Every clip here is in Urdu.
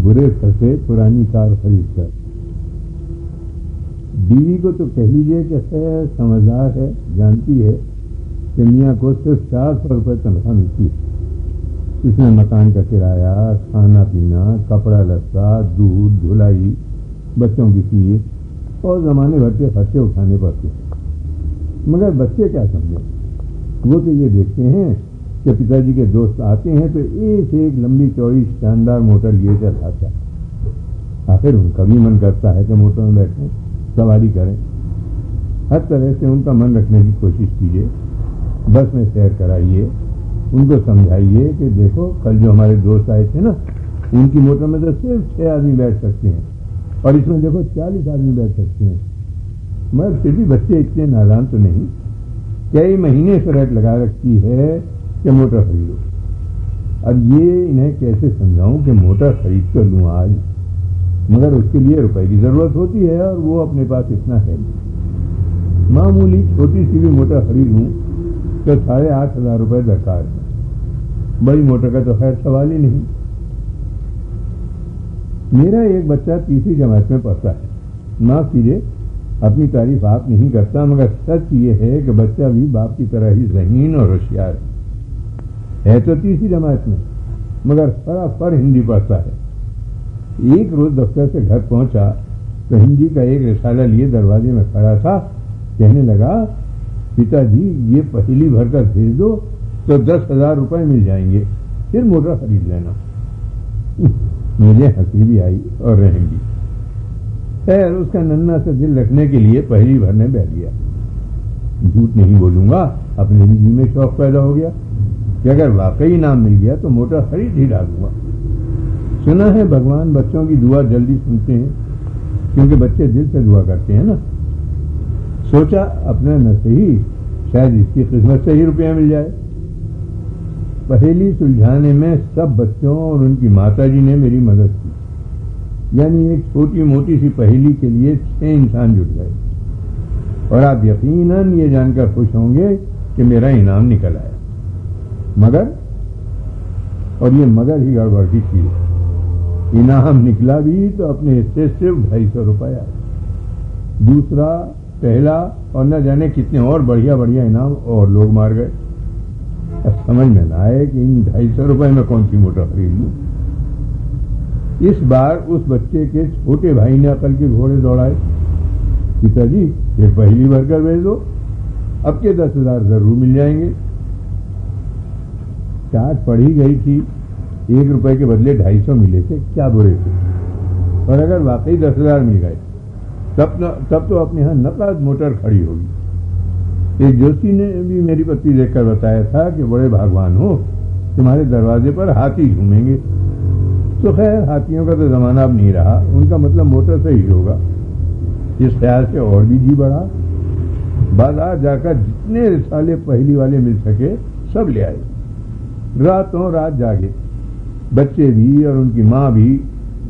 برے پھنسے پرانی کار خرید کر. بیوی کو تو کہہ لیجیے کہ خیر سمجھدار ہے، جانتی ہے کہ میاں کو صرف 400 روپے تنخواہ ملتی ہے. اس میں مکان کا کرایہ، کھانا پینا، کپڑا لتا، دودھ، دھلائی، بچوں کی فیس اور زمانے بھر کے خرچے اٹھانے پڑتے ہیں. مگر بچے کیا سمجھیں؟ وہ تو یہ دیکھتے ہیں کہ پتا جی کے دوست آتے ہیں تو ایک لمبی چوڑی شاندار موٹر لیے چل آتا ہے. آخر ان کا بھی من کرتا ہے کہ موٹر میں بیٹھیں، سواری کریں. ہر طرح سے ان کا من رکھنے کی کوشش کیجیے. بس میں سیر کرائیے، ان کو سمجھائیے کہ دیکھو کل جو ہمارے دوست آئے تھے نا، ان کی موٹر میں تو صرف 6 آدمی بیٹھ سکتے ہیں اور اس میں دیکھو 40 آدمی بیٹھ سکتے ہیں. مگر پھر بھی بچے اتنے نادان تو نہیں. کئی مہینے شرط لگا رکھی ہے کہ موٹر خریدو. اب یہ انہیں کیسے سمجھاؤں کہ موٹر خرید کر لوں آج، مگر اس کے لیے روپے کی ضرورت ہوتی ہے اور وہ اپنے پاس اتنا ہے نہیں. معمولی چھوٹی سی بھی موٹر خرید لوں تو 8,500 روپے درکار ہے. بڑی موٹر کا تو خیر سوال ہی نہیں. میرا ایک بچہ 3ری جماعت میں پڑھتا ہے. معاف کیجیے اپنی تعریف آپ نہیں کرتا، مگر سچ یہ ہے کہ بچہ بھی باپ کی طرح ہی ذہین اور ہوشیار ہے تو 3ری جماعت میں، مگر فر ہندی پڑھتا ہے. ایک روز دفتر سے گھر پہنچا تو ہندی کا ایک رسالہ لیے دروازے میں کھڑا تھا. کہنے لگا پتا جی یہ پہلی بھر کر بھیج دو تو 10,000 روپے مل جائیں گے، پھر موٹر خرید لینا. مجھے ہنسی بھی آئی اور رحم بھی. خیر اس کا ننھا سے دل رکھنے کے لیے پہلی بھرنے بیٹھ گیا. جھوٹ نہیں بولوں گا، اپنے بھی جی میں شوق پیدا ہو گیا کہ اگر واقعی انعام مل گیا تو موٹر خرید ہی ڈالوں گا. سنا ہے بھگوان بچوں کی دعا جلدی سنتے ہیں کیونکہ بچے دل سے دعا کرتے ہیں نا. سوچا اپنا نہ صحیح شاید اس کی خدمت سے ہی روپیہ مل جائے. پہیلی سلجھانے میں سب بچوں اور ان کی ماتا جی نے میری مدد کی. یعنی ایک چھوٹی موٹی سی پہیلی کے لیے 6 انسان جٹ گئے. اور آپ یقیناً یہ جان کر خوش ہوں گے کہ میرا انعام نکل آیا. مگر، اور یہ مگر ہی گڑبڑ کی چیز ہے، انعام نکلا بھی تو اپنے حصے صرف 250 روپے آئے. دوسرا، پہلا اور نہ جانے کتنے اور بڑھیا انعام اور لوگ مار گئے. اب سمجھ میں نہ آئے کہ ان 250 روپے میں کون سی موٹر خرید لوں. اس بار اس بچے کے چھوٹے بھائی نے عقل کے گھوڑے دوڑائے. پتا جی یہ پہلی بھر کر بھیج دو، اب کے 10,000 ضرور مل جائیں گے. چاٹ پڑھی گئی تھی، 1 روپے کے بدلے 250 ملے تھے، کیا برے تھے. اور اگر واقعی 10,000 مل گئے تب تو اپنے یہاں نقد موٹر کھڑی ہوگی. ایک جوشی نے بھی میری پتی دیکھ کر بتایا تھا کہ بڑے بھگوان ہو، تمہارے دروازے پر ہاتھی گھومیں گے. تو خیر ہاتھیوں کا تو زمانہ اب نہیں رہا، ان کا مطلب موٹر سے ہی ہوگا. اس خیال سے اور بھی جی بڑھا. بازار جا کر جتنے رسالے پہلی والے مل سکے سب لے آئے. راتوں رات جاگے، بچے بھی اور ان کی ماں بھی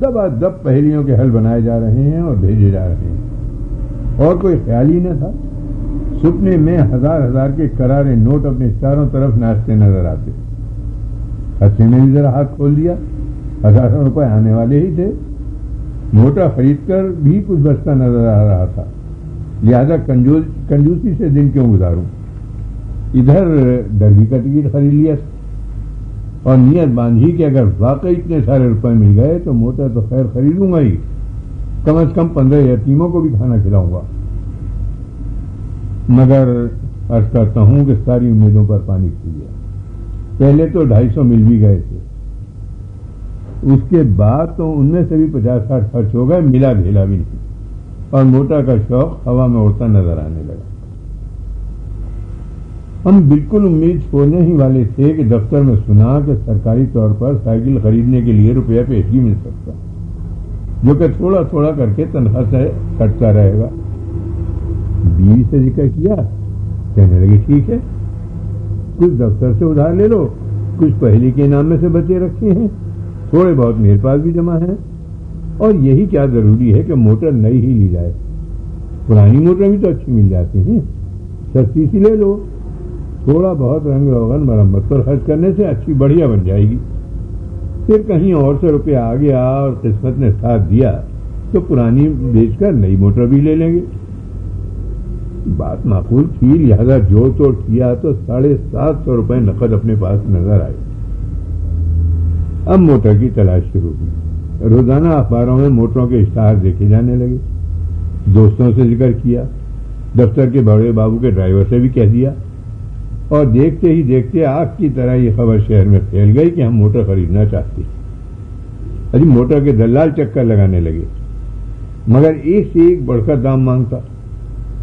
دبا دب پہلیوں کے حل بنائے جا رہے ہیں اور بھیجے جا رہے ہیں. اور کوئی خیال ہی نہ تھا. سپنے میں ہزار کے کرارے نوٹ اپنے چاروں طرف ناچتے نظر آتے. خرچے نے بھی ذرا ہاتھ کھول دیا. 1,000 روپے آنے والے ہی تھے. موٹر خرید کر بھی کچھ بچتا نظر آ رہا تھا، لہذا کنجوسی سے دن کیوں گزاروں. ادھر ڈربی کا ٹکٹ خرید لیا اور نیت باندھی کہ اگر واقعی اتنے سارے روپے مل گئے تو موٹر تو خیر خریدوں گا ہی، کم از کم 15 یتیموں کو بھی کھانا کھلاؤں گا. مگر عرض کرتا ہوں کہ ساری امیدوں پر پانی پھر گیا. پہلے تو 250 مل بھی گئے تھے، اس کے بعد تو ان میں سے بھی 50-60 خرچ ہو گئے، ملا بھیلا بھی نہیں، اور موٹر کا شوق ہوا میں اڑتا نظر آنے لگا. ہم بالکل امید چھوڑنے ہی والے تھے کہ دفتر میں سنا کہ سرکاری طور پر سائیکل خریدنے کے لیے روپیہ پیش ہی مل سکتا، جو کہ تھوڑا تھوڑا کر کے تنخواہ سے کٹتا رہے گا. بیوی سے ذکر کیا، کہنے لگی ٹھیک ہے، کچھ دفتر سے ادھار لے لو، کچھ پہلی کے انعام میں سے بچے رکھے ہیں، تھوڑے بہت میرے پاس بھی جمع ہیں، اور یہی کیا ضروری ہے کہ موٹر نئی ہی لی جائے، پرانی موٹر بھی تو اچھی مل جاتی ہیں، سستی سی لے لو، تھوڑا بہت رنگ روغن مرمت پر خرچ کرنے سے اچھی بڑھیا بن جائے گی. پھر کہیں اور سے روپیہ آ گیا اور قسمت نے ساتھ دیا تو پرانی بیچ کر نئی موٹر بھی لے لیں گے. بات معقول تھی، لہذا جوڑ توڑ کیا تو 750 روپے نقد اپنے پاس نظر آئے. اب موٹر کی تلاش شروع ہوئی. روزانہ اخباروں میں موٹروں کے اشتہار دیکھے جانے لگے. دوستوں سے ذکر کیا، دفتر کے بڑے بابو کے ڈرائیور سے بھی کہہ دیا، اور دیکھتے ہی دیکھتے آگ کی طرح یہ خبر شہر میں پھیل گئی کہ ہم موٹر خریدنا چاہتے ہیں. ابھی موٹر کے دلال چکر لگانے لگے، مگر ایک سے ایک بڑھ کر دام مانگتا.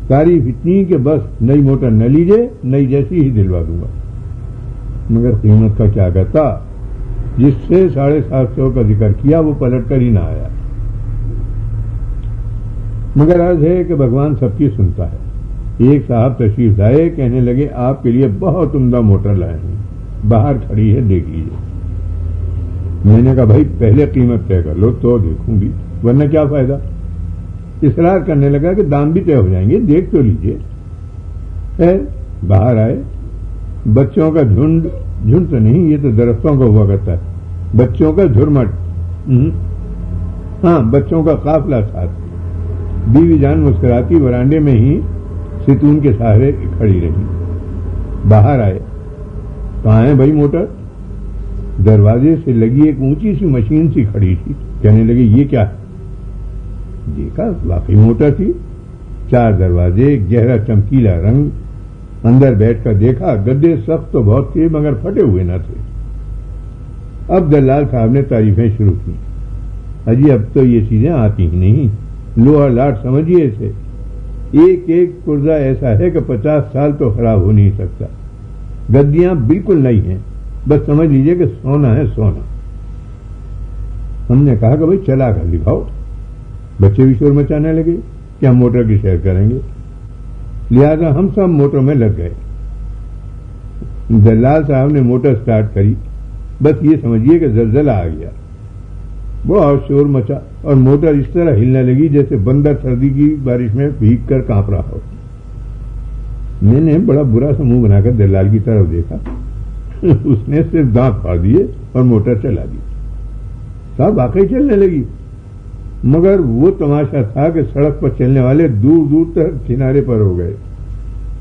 تعریف اتنی کہ بس نئی موٹر نہ لیجیے، نئی جیسی ہی دلوا دوں گا. مگر قیمت کا کیا کرتا؟ جس سے 750 کا ذکر کیا وہ پلٹ کر ہی نہ آیا. مگر عرض ہے کہ بھگوان سب کی سنتا ہے. ایک صاحب تشریف لائے، کہنے لگے آپ کے لیے بہت عمدہ موٹر لائے ہیں، باہر کھڑی ہے، دیکھ لیجیے. میں نے کہا بھائی پہلے قیمت طے کر لو تو دیکھوں گی، ورنہ کیا فائدہ. اصرار کرنے لگا کہ دام بھی طے ہو جائیں گے، دیکھ تو لیجیے. باہر آئے. بچوں کا جھنڈ تو نہیں، یہ تو درختوں کا ہوا کرتا ہے. بچوں کا جھرمٹ، ہاں بچوں کا قافلہ ساتھ. بیوی جان مسکراتی برانڈے میں ہی ستون کے سہارے کھڑی رہی. باہر آئے. کہاں ہے بھائی موٹر؟ دروازے سے لگی ایک اونچی سی مشین سی کھڑی تھی. کہنے لگے یہ کیا ہے؟ دیکھا، واقعی موٹر تھی. 4 دروازے، ایک گہرا چمکیلا رنگ. اندر بیٹھ کر دیکھا، گدے سخت تو بہت تھے مگر پھٹے ہوئے نہ تھے. اب دلال صاحب نے تعریفیں شروع کی. اجی اب تو یہ چیزیں آتی ہی نہیں، لوہا لاٹ سمجھیے اسے. ایک ایک پرزا ایسا ہے کہ 50 سال تو خراب ہو نہیں سکتا. گدیاں بالکل نئی ہیں، بس سمجھ لیجئے کہ سونا ہے سونا. ہم نے کہا کہ بھائی چلا کر دکھاؤ. بچے بھی شور مچانے لگے کہ ہم موٹر کی سیر کریں گے. لہذا ہم سب موٹر میں لگ گئے. دلال صاحب نے موٹر سٹارٹ کری. بس یہ سمجھیے کہ زلزلہ آ گیا. بہت شور مچا اور موٹر اس طرح ہلنے لگی جیسے بندر سردی کی بارش میں بھیگ کر کانپ رہا ہو. میں نے بڑا برا سا منہ بنا کر دلال کی طرف دیکھا. اس نے صرف دانت پھاڑ دیے اور موٹر چلا دی. صاحب واقعی چلنے لگی. مگر وہ تماشا تھا کہ سڑک پر چلنے والے دور دور تک کنارے پر ہو گئے.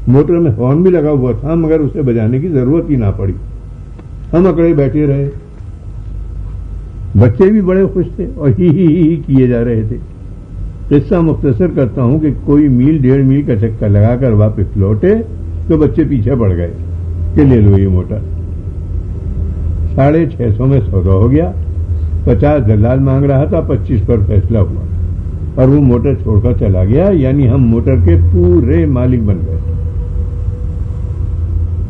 موٹر میں ہارن بھی لگا ہوا تھا مگر اسے بجانے کی ضرورت ہی نہ پڑی. ہم اکڑے بیٹھے رہے. بچے بھی بڑے خوش تھے اور ہی کیے جا رہے تھے. قصہ مختصر کرتا ہوں کہ کوئی میل 1.5 میل کا چکر لگا کر واپس لوٹے تو بچے پیچھے پڑ گئے کہ لے لو یہ موٹر. 650 میں سودا ہو گیا. 50 دلال مانگ رہا تھا، 25 پر فیصلہ ہوا اور وہ موٹر چھوڑ کر چلا گیا. یعنی ہم موٹر کے پورے مالک بن گئے.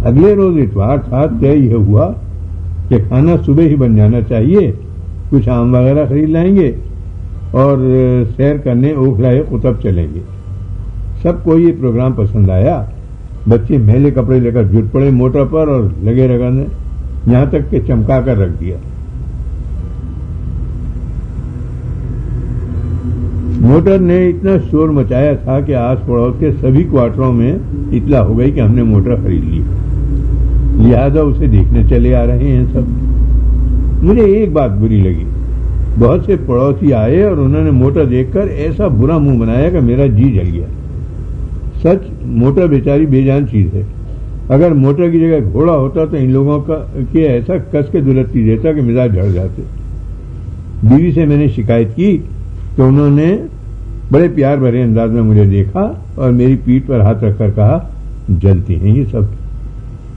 اگلے روز اتوار تھا. طے یہ ہوا کہ کھانا صبح ہی بن جانا چاہیے. کچھ آم وغیرہ خرید لائیں گے اور سیر کرنے اوکھلائے قطب چلیں گے. سب کو یہ پروگرام پسند آیا. بچے میلے کپڑے لے کر جٹ پڑے موٹر پر اور لگے رگڑنے، یہاں تک کہ چمکا کر رکھ دیا. موٹر نے اتنا شور مچایا تھا کہ آس پڑوس کے سبھی کوارٹروں میں اطلاع ہو گئی کہ ہم نے موٹر خرید لی. لہذا اسے دیکھنے چلے آ رہے ہیں سب. مجھے ایک بات بری لگی. بہت سے پڑوسی آئے اور انہوں نے موٹر دیکھ کر ایسا برا منہ بنایا کہ میرا جی جل گیا. سچ، موٹر بیچاری بے جان چیز ہے. اگر موٹر کی جگہ گھوڑا ہوتا تو ان لوگوں کا کہ ایسا کس کے دلتی دیتا کہ مزاج جھڑ جاتے. بیوی سے میں نے شکایت کی تو انہوں نے بڑے پیار بھرے انداز میں مجھے دیکھا اور میری پیٹھ پر ہاتھ رکھ کر کہا جلتی ہیں یہ سب.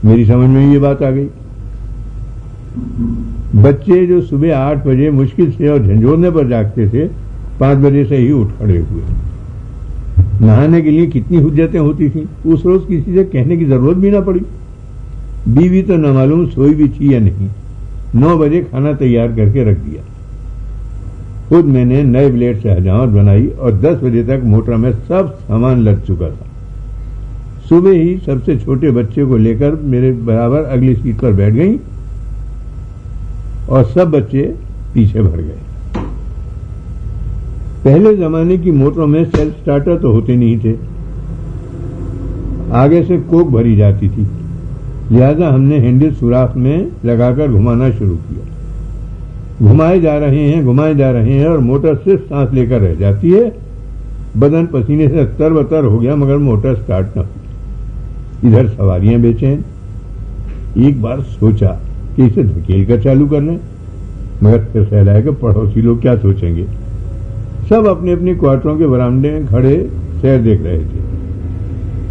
میری سمجھ میں یہ بات آ گئی. بچے جو صبح 8 بجے مشکل سے اور جھنجھوڑنے پر جاگتے تھے 5 بجے سے ہی اٹھ کھڑے ہوئے. نہانے کے لیے کتنی حجتیں ہوتی تھیں. اس روز کسی سے کہنے کی ضرورت بھی نہ پڑی. بیوی تو نہ معلوم سوئی بھی تھی یا نہیں. 9 بجے کھانا تیار کر کے رکھ دیا. خود میں نے نئے بلیڈ سے حجامت بنائی اور 10 بجے تک موٹر میں سب سامان لد چکا تھا. صبح ہی سب سے چھوٹے بچے کو لے کر میرے برابر اگلی سیٹ پر بیٹھ گئیں اور سب بچے پیچھے بھر گئے. پہلے زمانے کی موٹروں میں سیلف سٹارٹر تو ہوتے نہیں تھے. آگے سے کوک بھری جاتی تھی. لہذا ہم نے ہینڈل سوراخ میں لگا کر گھمانا شروع کیا. گھمائے جا رہے ہیں اور موٹر صرف سانس لے کر رہ جاتی ہے. بدن پسینے سے تر بتر ہو گیا مگر موٹر سٹارٹ نہ ہوئی. ادھر سواریاں بے چین. ایک بار سوچا کہ اسے دھکیل کر چالو کر لیں مگر پھر خیال آیا کہ پڑوسی لوگ کیا سوچیں گے. سب اپنے اپنے کوارٹروں کے برآمدے میں کھڑے سیر دیکھ رہے تھے.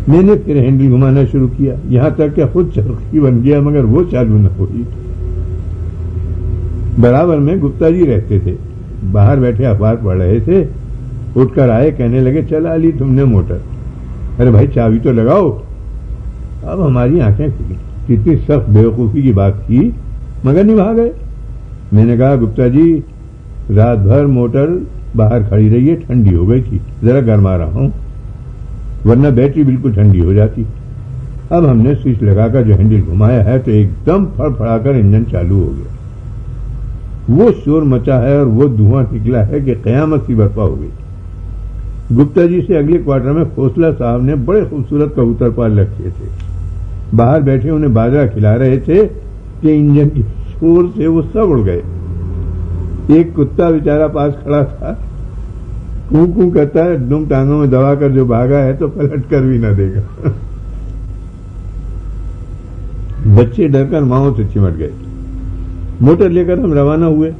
میں نے پھر ہینڈل گھمانا شروع کیا یہاں تک کہ خود چرخی بن گیا مگر وہ چالو نہ ہوئی. برابر میں گپتا جی رہتے تھے. باہر بیٹھے اخبار پڑھ رہے تھے. اٹھ کر آئے, کہنے لگے چلا لی تم نے موٹر. ارے بھائی چابی تو لگاؤ. اب ہماری آنکھیں کھلی. کتنی سخت بیوقوفی کی بات کی مگر نبھا گئے. میں نے کہا گپتا جی رات بھر موٹر باہر کھڑی رہی ہے, ٹھنڈی ہو گئی تھی, ذرا گرما رہا ہوں ورنہ بیٹری بالکل ٹھنڈی ہو جاتی. اب ہم نے سوئچ لگا کر جو ہینڈل گھمایا ہے تو ایک دم پھڑ پھڑا کر انجن چالو ہو گیا. وہ شور مچا ہے اور وہ دھواں نکلا ہے کہ قیامت سی برپا ہو گئی. گپتا جی سے اگلے کوارٹر میں کھوسلہ صاحب نے بڑے خوبصورت کبوتر پال رکھے تھے. باہر بیٹھے انہیں باجرہ کھلا رہے تھے کہ انجن کی شور سے وہ سب اڑ گئے. ایک کتا بیچارہ پاس کھڑا تھا, کوں کوں کہتا ہے, دم ٹانگوں میں دبا کر جو بھاگا ہے تو پلٹ کر بھی نہ دے گا. بچے ڈر کر ماؤں سے چمٹ گئے. موٹر لے کر ہم روانہ ہوئے.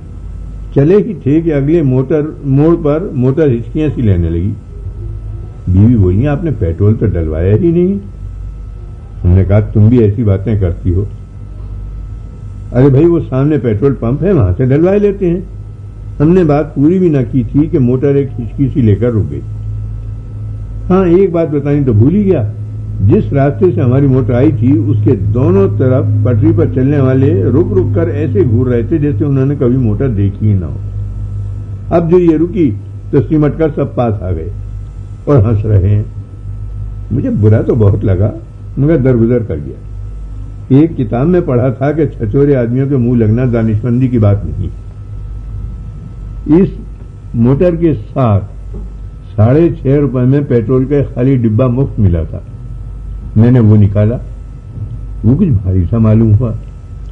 چلے ہی تھے کہ اگلے موڑ پر موٹر ہچکیاں سی لینے لگی. بیوی بولی آپ نے پیٹرول تو ڈلوایا ہی نہیں. ہم نے کہا تم بھی ایسی باتیں کرتی ہو. ارے بھائی وہ سامنے پیٹرول پمپ ہے وہاں سے ڈلوائے لیتے ہیں. ہم نے بات پوری بھی نہ کی تھی کہ موٹر ایک ہچکی سی لے کر رک گئی. ہاں ایک بات بتانی تو بھول ہی گیا. جس راستے سے ہماری موٹر آئی تھی اس کے دونوں طرف پٹری پر چلنے والے رک رک کر ایسے گھور رہے تھے جیسے انہوں نے کبھی موٹر دیکھی ہی نہ ہو. اب جو یہ رکی تو سمٹ کر سب پاس آ گئے اور ہنس رہے ہیں. مجھے برا تو بہت لگا مگر درگزر کر گیا. ایک کتاب میں پڑھا تھا کہ چھچورے آدمیوں کے منہ لگنا دانشمندی کی بات نہیں. اس موٹر کے ساتھ 6.5 روپے میں پیٹرول کا خالی ڈبہ مفت ملا تھا. میں نے وہ نکالا. وہ کچھ بھاری سا معلوم ہوا.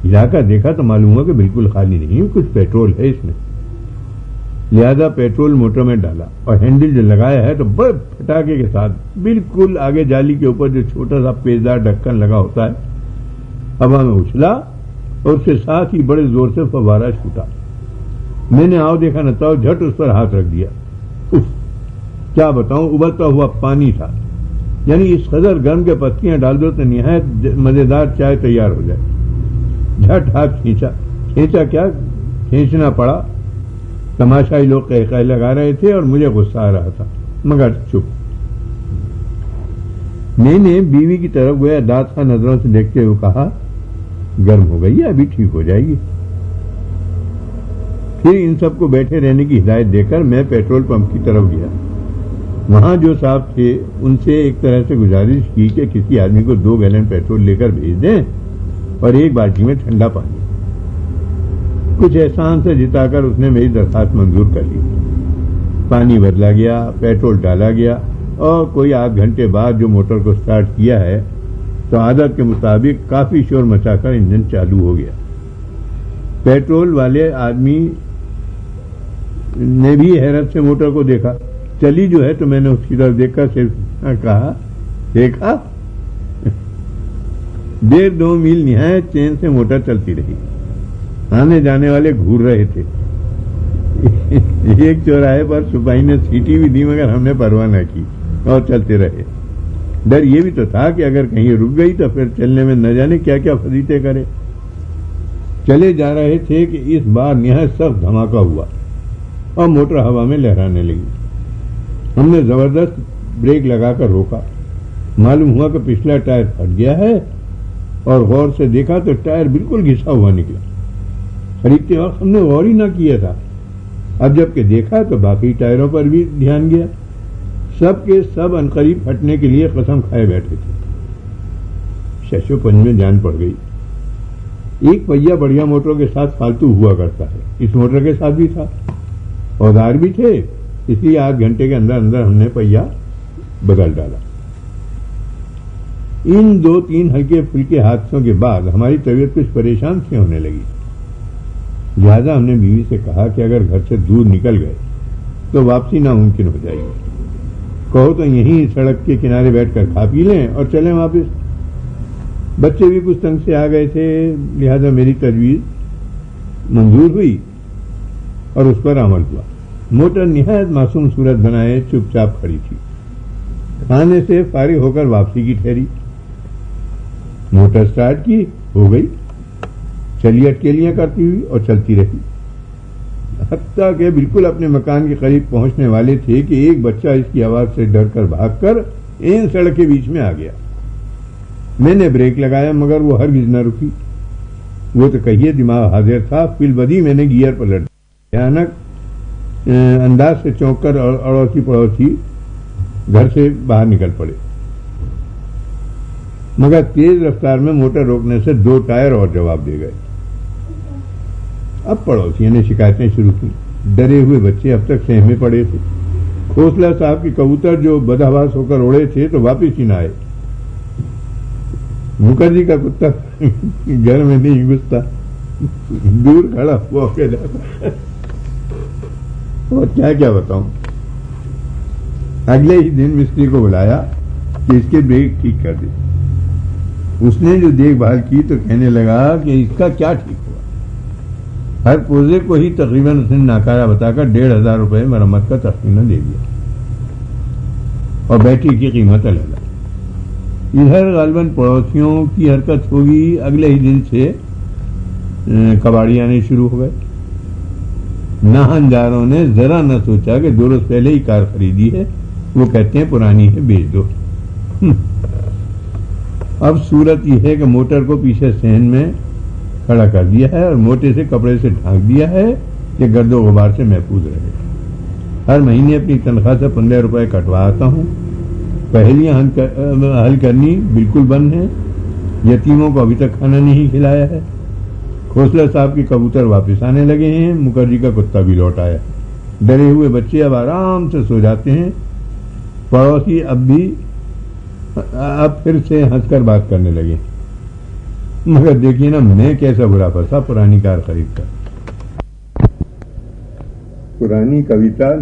علاقہ دیکھا تو معلوم ہوا کہ بالکل خالی نہیں, کچھ پیٹرول ہے اس میں. لہذا پیٹرول موٹر میں ڈالا اور ہینڈل جو لگایا ہے تو بڑے پھٹاکے کے ساتھ بالکل آگے جالی کے اوپر جو چھوٹا سا پیچدار ڈھکن لگا ہوتا ہے ہوا میں اچھلا اور اس کے ساتھ ہی بڑے زور سے فوارہ چھوٹا. میں نے آؤ دیکھا نہ تاؤ جھٹ اس پر ہاتھ رکھ دیا. کیا بتاؤں, ابلتا ہوا پانی تھا. یعنی اس قدر گرم کے پتیاں ڈال دو تو نہایت مزیدار چائے تیار ہو جائے. جھٹ ہاتھ کھینچا کیا کھینچنا پڑا. تماشائی لوگ قہقہے لگا رہے تھے اور مجھے غصہ آ رہا تھا مگر چپ. میں نے بیوی کی طرف گویا دانت خواہ نظروں سے دیکھتے ہوئے کہا گرم ہو گئی ہے, ابھی ٹھیک ہو جائے گی. پھر ان سب کو بیٹھے رہنے کی ہدایت دے کر میں پیٹرول پمپ کی طرف گیا. وہاں جو صاحب تھے ان سے ایک طرح سے گزارش کی کہ کسی آدمی کو 2 گیلن پیٹرول لے کر بھیج دیں اور ایک بالٹی میں ٹھنڈا پانی. کچھ احسان سے جتا کر اس نے میری درخواست منظور کر لی. پانی بدلا گیا, پیٹرول ڈالا گیا اور کوئی آدھ گھنٹے بعد جو موٹر کو سٹارٹ کیا ہے تو عادت کے مطابق کافی شور مچا کر انجن چالو ہو گیا. پیٹرول والے آدمی نے بھی حیرت سے موٹر کو دیکھا. چلی جو ہے تو میں نے اس کی طرف دیکھ کر صرف کہا دیکھا. 1.5-2 میل نہایت چین سے موٹر چلتی رہی. آنے جانے والے گھور رہے تھے. ایک چوراہے پر سپاہی نے سیٹی بھی دی مگر ہم نے پرواہ نہ کی اور چلتے رہے. ڈر یہ بھی تو تھا کہ اگر کہیں رک گئی تو پھر چلنے میں نہ جانے کیا کیا فضیلتیں کرے. چلے جا رہے تھے کہ اس بار نہایت سخت دھماکہ ہوا اور موٹر ہوا میں لہرانے لگی. ہم نے زبردست بریک لگا کر روکا. معلوم ہوا کہ پچھلا ٹائر پھٹ گیا ہے اور غور سے دیکھا تو ٹائر بالکل گھسا ہوا نکلا. خریدتے وقت ہم نے غور ہی نہ کیا تھا. اب جب کہ دیکھا تو باقی ٹائروں پر بھی دھیان گیا. سب کے سب عنقریب پھٹنے کے لیے قسم کھائے بیٹھے تھے. ششو پنج میں جان پڑ گئی. ایک پہیا بڑھیا موٹروں کے ساتھ فالتو ہوا کرتا ہے. اس موٹر کے ساتھ بھی تھا. اوزار بھی تھے, اس لیے آدھ گھنٹے کے اندر اندر ہم نے پہیا بدل ڈالا. ان 2-3 ہلکے پھلکے حادثوں کے بعد ہماری طبیعت کچھ پریشان سی ہونے لگی. لہذا ہم نے بیوی سے کہا کہ اگر گھر سے دور نکل گئے تو واپسی ناممکن ہو جائے گی، کہو تو یہیں سڑک کے کنارے بیٹھ کر کھا پی لیں اور چلیں واپس۔ بچے بھی کچھ تنگ سے آ گئے تھے، لہذا میری تجویز منظور ہوئی اور اس پر عمل ہوا۔ موٹر نہایت معصوم صورت بنائے چپ چاپ کھڑی تھی، کھانے سے فارغ ہو کر واپسی کی ٹھہری۔ موٹر سٹارٹ کی، ہو گئی، چلی اٹکیلیاں کرتی ہوئی اور چلتی رہی، حتیٰ کہ بالکل اپنے مکان کے قریب پہنچنے والے تھے کہ ایک بچہ اس کی آواز سے ڈر کر بھاگ کر این سڑک کے بیچ میں آ گیا۔ میں نے بریک لگایا مگر وہ ہرگز نہ رکی۔ وہ تو کہیے دماغ حاضر تھا، فی البدی میں نے گیئر پلٹ دیا۔ بھیانک انداز سے چونک کر اڑوسی پڑوسی گھر سے باہر نکل پڑے، مگر تیز رفتار میں موٹر روکنے سے 2 ٹائر اور جواب دے گئے۔ اب پڑوسیوں نے شکایتیں شروع کی۔ ڈرے ہوئے بچے اب تک سہمے پڑے تھے۔ کھوسلا صاحب کی کبوتر جو بدحواس ہو کر اڑے تھے تو واپس ہی نہ آئے۔ مکھرجی کا کتا گھر میں نہیں گھستا، دور کھڑا ہوا کے جاتا۔ اور کیا بتاؤں، اگلے ہی دن مستری کو بلایا کہ اس کے بریک ٹھیک کر دے۔ اس نے جو دیکھ بھال کی تو کہنے لگا کہ اس کا کیا ٹھیک ہوا، ہر پوزے کو ہی تقریباً اس نے ناکارہ بتا کر 1,500 روپے مرمت کا تخمینہ دے دیا اور بیٹری کی قیمت الگ۔ ادھر غالباً پڑوسیوں کی حرکت ہوگی، اگلے ہی دن سے کباڑی آنے شروع ہو گئے۔ ناہنجاروں نے ذرا نہ سوچا کہ 2 روز پہلے ہی کار خریدی ہے، وہ کہتے ہیں پرانی ہے بیچ دو۔ اب صورت یہ ہے کہ موٹر کو پیچھے صحن میں کھڑا کر دیا ہے اور موٹے سے کپڑے سے ڈھانک دیا ہے کہ گرد و غبار سے محفوظ رہے۔ ہر مہینے اپنی تنخواہ سے 15 روپے کٹوا آتا ہوں۔ پہلیاں حل کرنی بالکل بند ہیں، یتیموں کو ابھی تک کھانا نہیں کھلایا ہے۔ کھوسلا صاحب کے کبوتر واپس آنے لگے ہیں، مکھرجی کا کتا بھی لوٹ آیا۔ ڈرے ہوئے بچے اب آرام سے سو جاتے ہیں۔ پڑوسی اب پھر سے ہنس کر بات کرنے لگے، مگر دیکھیے نا میں کیسا برا پھنسا پرانی کار خرید کر۔ پرانی کویتا